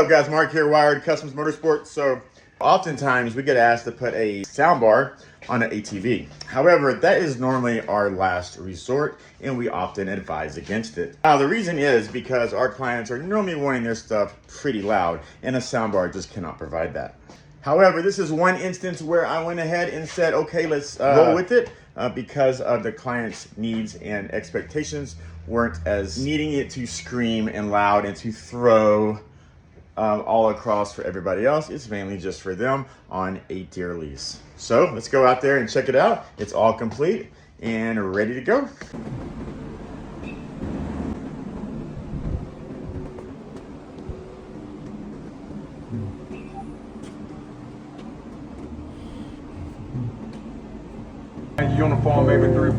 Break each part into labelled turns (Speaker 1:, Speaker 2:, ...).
Speaker 1: What's up guys, Mark here, Wired Kustoms Motorsports. So oftentimes we get asked to put a soundbar on an ATV. However, that is normally our last resort and we often advise against it. Now the reason is because our clients are normally wanting their stuff pretty loud and a soundbar just cannot provide that. However, this is one instance where I went ahead and said, okay, let's roll with it because of the client's needs and expectations weren't as needing it to scream and loud and to throw all across for everybody else. It's mainly just for them on a deer lease. So let's go out there and check it out. It's all complete and ready to go.
Speaker 2: Uniform maybe 3.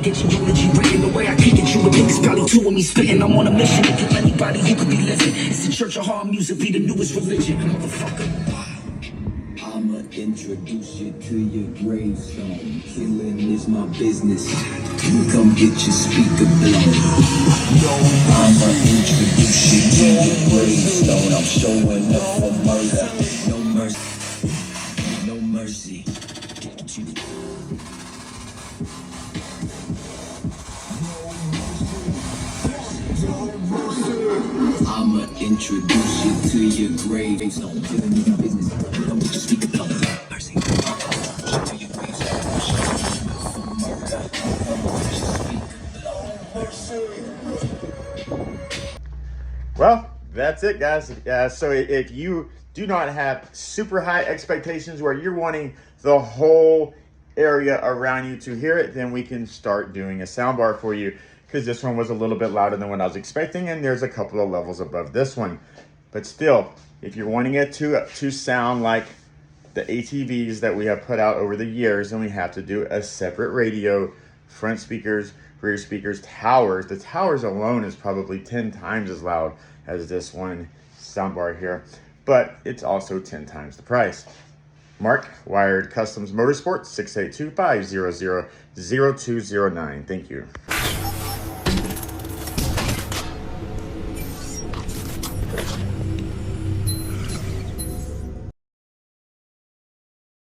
Speaker 3: Get your eulogy written the way I kick it. You a niggas probably two of me spitting. I'm on a mission to kill anybody who could be living. It's the church of hard music, be the newest religion. Motherfucker.
Speaker 4: I'ma introduce you to your gravestone. Killing is my business. You come get your speaker blown. I'ma introduce you to your gravestone. I'm showing up for murder. No mercy. No mercy. I'ma introduce you to your gravestone. Killing is my business. You come get your speaker blown. Mercy. To your
Speaker 1: Well, that's it guys. So if you do not have super high expectations where you're wanting the whole area around you to hear it, then we can start doing a soundbar for you, because this one was a little bit louder than what I was expecting, and there's a couple of levels above this one. But still, if you're wanting it to sound like the ATVs that we have put out over the years, then we have to do a separate radio, front speakers, rear speakers, towers. The towers alone is probably 10 times as loud as this one soundbar here, but it's also 10 times the price. Mark, Wired Kustoms Motorsports, 682-500-0209. Thank you.